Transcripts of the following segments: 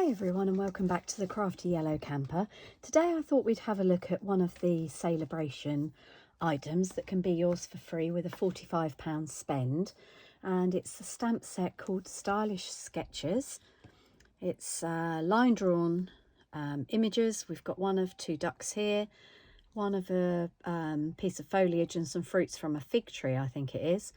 Everyone, and welcome back to the Crafty Yellow Camper. Today I thought we'd have a look at one of the Sale-a-bration items that can be yours for free with a £45 spend, and it's a stamp set called Stylish Sketches. It's line drawn images. We've got one of two ducks here, one of a piece of foliage and some fruits from a fig tree, I think it is,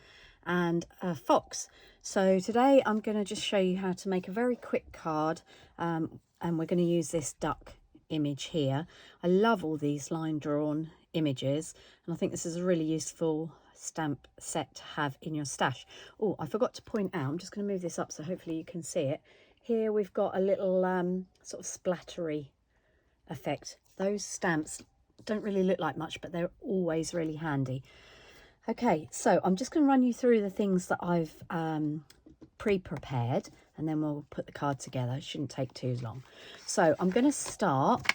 and a fox. So today I'm going to just show you how to make a very quick card, and we're going to use this duck image here. I love all these line drawn images, and I think this is a really useful stamp set to have in your stash. Oh, I forgot to point out, I'm just going to move this up so hopefully you can see it. Here we've got a little sort of splattery effect. Those stamps don't really look like much, but they're always really handy. Okay, so I'm just going to run you through the things that I've pre-prepared, and then we'll put the card together. It shouldn't take too long. So I'm going to start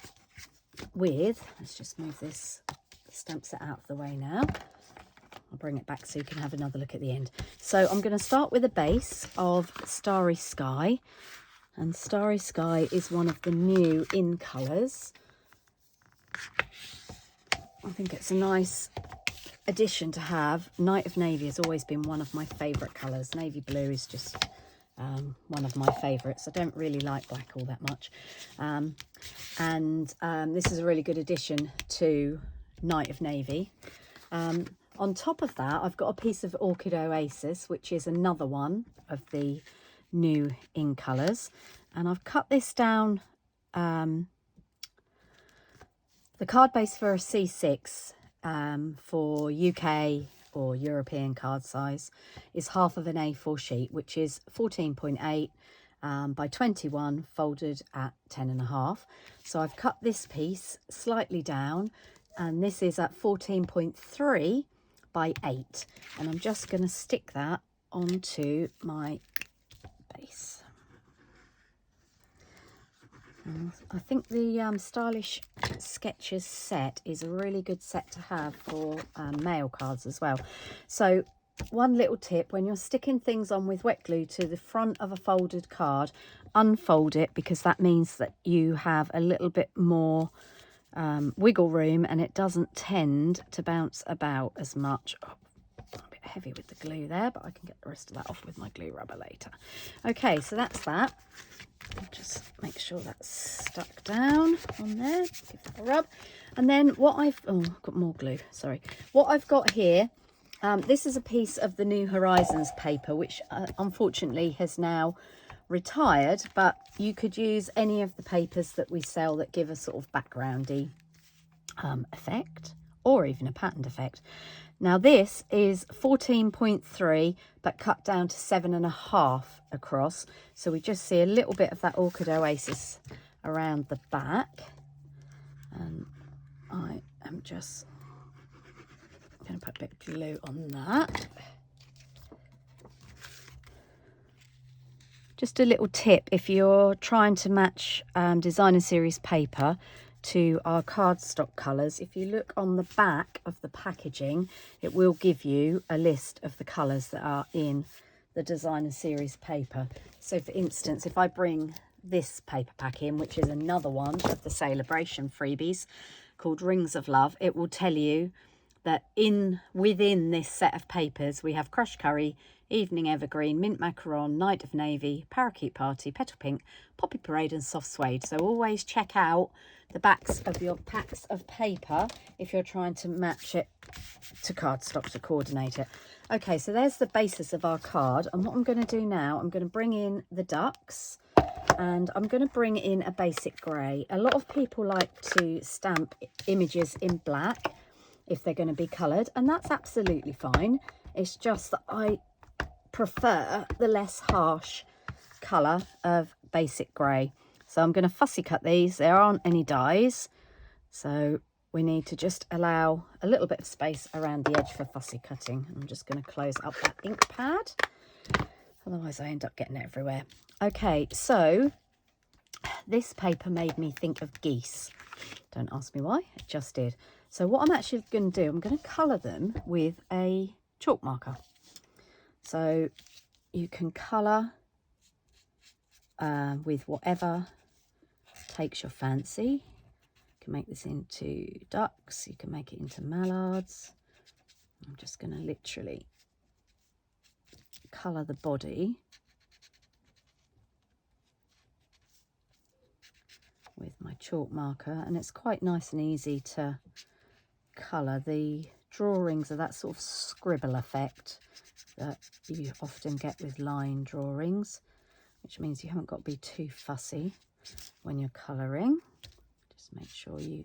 with, let's just move this stamp set out of the way now. I'll bring it back so you can have another look at the end. So I'm going to start with a base of Starry Sky, and Starry Sky is one of the new in colours. I think it's a nice addition to have. Night of Navy has always been one of my favourite colours. Navy blue is just one of my favourites. I don't really like black all that much, this is a really good addition to Night of Navy. On top of that, I've got a piece of Orchid Oasis, which is another one of the new in colours, and I've cut this down. The card base for a C6 for UK or European card size is half of an A4 sheet, which is 14.8 by 21, folded at 10.5. So I've cut this piece slightly down, and this is at 14.3 by 8, and I'm just going to stick that onto my base. I think the Stylish Sketches set is a really good set to have for mail cards as well. So one little tip, when you're sticking things on with wet glue to the front of a folded card, unfold it, because that means that you have a little bit more wiggle room and it doesn't tend to bounce about as much. Oh, a bit heavy with the glue there, but I can get the rest of that off with my glue rubber later. Okay, so that's that. I'll just make sure that's stuck down on there. Give that a rub. And then what I've got more glue, sorry. What I've got here, this is a piece of the New Horizons paper, which unfortunately has now retired, but you could use any of the papers that we sell that give a sort of backgroundy effect, or even a patterned effect. Now this is 14.3 but cut down to 7.5 across, so we just see a little bit of that Orchid Oasis around the back, and I am just going to put a bit of glue on that. Just a little tip, if you're trying to match designer series paper to our cardstock colours, if you look on the back of the packaging, it will give you a list of the colours that are in the designer series paper. So for instance, if I bring this paper pack in, which is another one of the Sale-a-bration freebies called Rings of Love, it will tell you that within this set of papers we have Crushed Curry, Evening Evergreen, Mint Macaron, Night of Navy, Parakeet Party, Petal Pink, Poppy Parade and Soft Suede. So always check out the backs of your packs of paper if you're trying to match it to cardstock, to coordinate it. Okay, so there's the basis of our card, and what I'm going to do now, I'm going to bring in the ducks, and I'm going to bring in a basic grey. A lot of people like to stamp images in black if they're going to be coloured, and that's absolutely fine. It's just that I prefer the less harsh colour of basic grey. So I'm going to fussy cut these. There aren't any dies, so we need to just allow a little bit of space around the edge for fussy cutting. I'm just going to close up that ink pad, otherwise I end up getting it everywhere. Okay, so this paper made me think of geese. Don't ask me why, it just did. So what I'm actually going to do, I'm going to colour them with a chalk marker. So you can colour with whatever takes your fancy. You can make this into ducks, you can make it into mallards. I'm just going to literally colour the body with my chalk marker, and it's quite nice and easy to colour. The drawings are that sort of scribble effect that you often get with line drawings, which means you haven't got to be too fussy when you're colouring. Just make sure you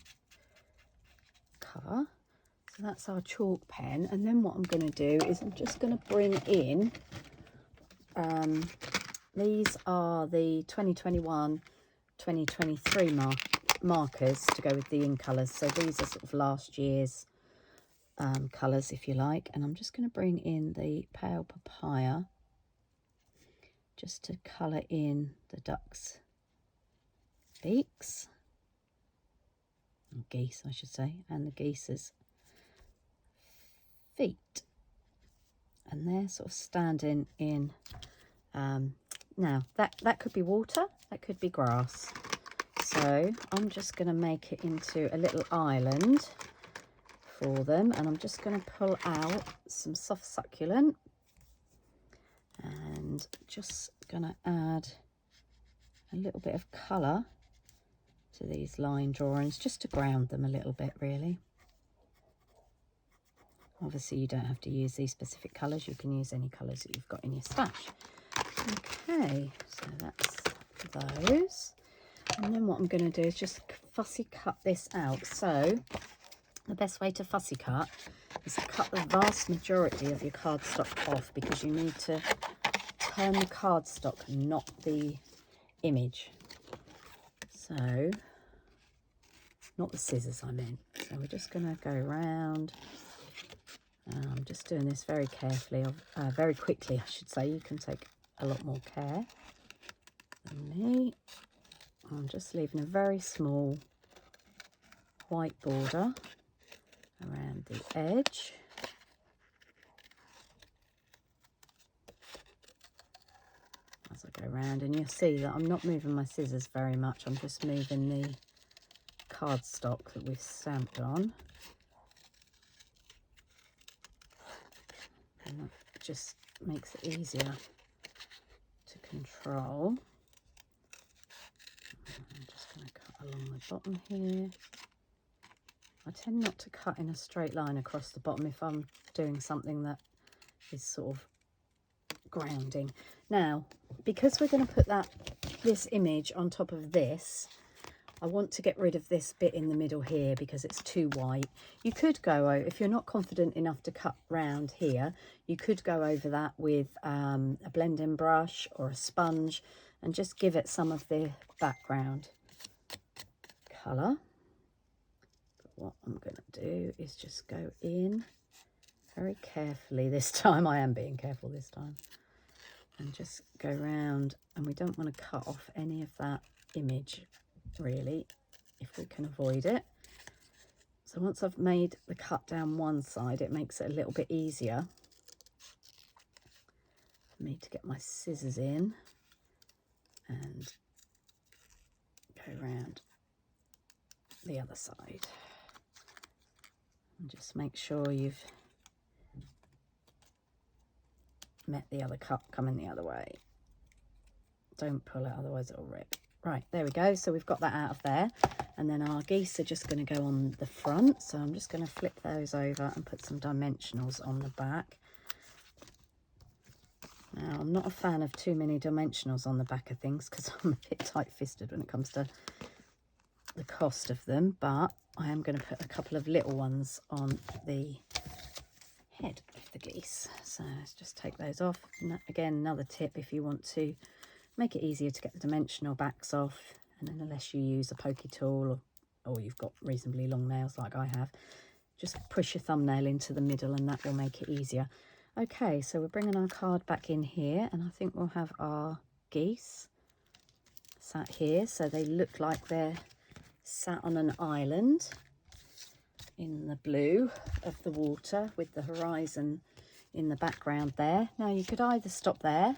cover. So that's our chalk pen, and then what I'm going to do is I'm just going to bring in these are the 2021-2023 markers to go with the in colours. So these are sort of last year's colours, if you like, and I'm just going to bring in the pale papaya just to colour in the duck's beaks, and geese I should say, and the geese's feet, and they're sort of standing in now that could be water, that could be grass, so I'm just going to make it into a little island for them, and I'm just going to pull out some soft succulent and just going to add a little bit of colour to these line drawings just to ground them a little bit really. Obviously you don't have to use these specific colours, you can use any colours that you've got in your stash. Okay, so that's those. And then what I'm going to do is just fussy cut this out. So the best way to fussy cut is to cut the vast majority of your cardstock off, because you need to turn the cardstock, not the image. So, not the scissors I meant. So we're just going to go around. I'm just doing this very carefully, very quickly I should say. You can take a lot more care than me. I'm just leaving a very small white border around the edge. As I go around, and you'll see that I'm not moving my scissors very much, I'm just moving the cardstock that we've stamped on. And that just makes it easier to control. I'm just going to cut along the bottom here. I tend not to cut in a straight line across the bottom if I'm doing something that is sort of grounding. Now, because we're going to put this image on top of this, I want to get rid of this bit in the middle here because it's too white. You could go over, if you're not confident enough to cut round here, you could go over that with a blending brush or a sponge and just give it some of the background colour. But what I'm going to do is just go in very carefully this time. I am being careful this time. And just go round, and we don't want to cut off any of that image really, if we can avoid it. So once I've made the cut down one side, it makes it a little bit easier for me to get my scissors in and go around the other side. And just make sure you've met the other cut coming the other way. Don't pull it, otherwise it'll rip. Right, there we go. So we've got that out of there. And then our geese are just going to go on the front. So I'm just going to flip those over and put some dimensionals on the back. Now, I'm not a fan of too many dimensionals on the back of things because I'm a bit tight-fisted when it comes to the cost of them. But I am going to put a couple of little ones on the head of the geese. So let's just take those off. And again, another tip if you want to make it easier to get the dimensional backs off, and then unless you use a pokey tool or you've got reasonably long nails like I have, just push your thumbnail into the middle and that will make it easier. Okay, so we're bringing our card back in here, and I think we'll have our geese sat here so they look like they're sat on an island in the blue of the water with the horizon in the background there. Now you could either stop there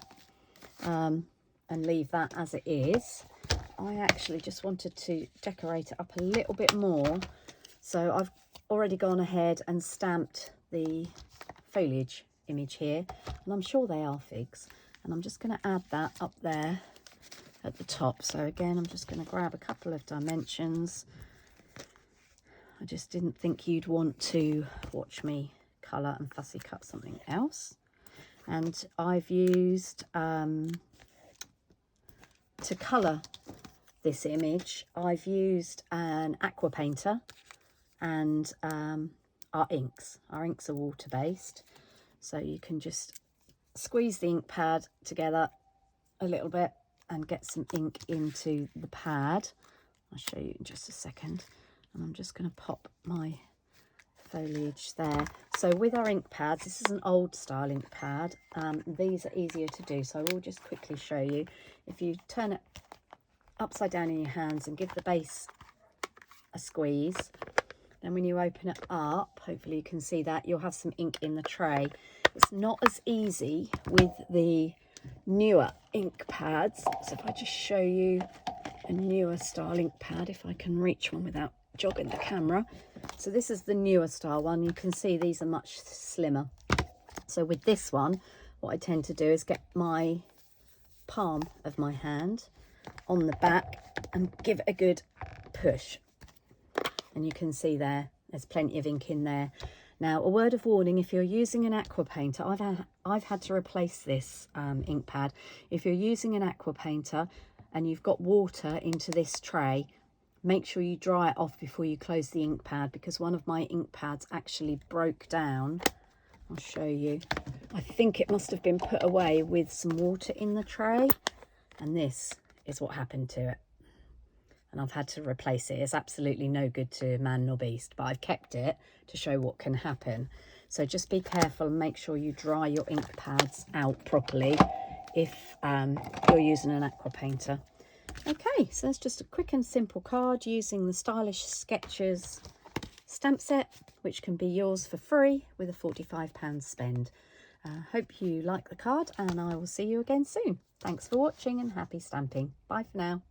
and leave that as it is, I actually just wanted to decorate it up a little bit more. So I've already gone ahead and stamped the foliage image here, and I'm sure they are figs. And I'm just going to add that up there at the top. So again, I'm just going to grab a couple of dimensions. I just didn't think you'd want to watch me colour and fussy cut something else. And I've used, to colour this image, I've used an aqua painter and our inks. Our inks are water-based, so you can just squeeze the ink pad together a little bit and get some ink into the pad. I'll show you in just a second. And I'm just going to pop my foliage there. So with our ink pads, this is an old style ink pad. These are easier to do, so I will just quickly show you. If you turn it upside down in your hands and give the base a squeeze, then when you open it up, hopefully you can see that, you'll have some ink in the tray. It's not as easy with the newer ink pads. So if I just show you a newer style ink pad, if I can reach one without jogging the camera. So this is the newer style one. You can see these are much slimmer. So with this one, what I tend to do is get my palm of my hand on the back and give it a good push. And you can see there's plenty of ink in there. Now, a word of warning, if you're using an aqua painter, I've had to replace this ink pad. If you're using an aqua painter and you've got water into this tray, make sure you dry it off before you close the ink pad, because one of my ink pads actually broke down. I'll show you. I think it must have been put away with some water in the tray, and this is what happened to it. And I've had to replace it. It's absolutely no good to man nor beast, but I've kept it to show what can happen. So just be careful and make sure you dry your ink pads out properly if you're using an aqua painter. Okay, so that's just a quick and simple card using the Stylish Sketches stamp set, which can be yours for free with a £45 spend. Hope you like the card, and I will see you again soon. Thanks for watching and happy stamping. Bye for now.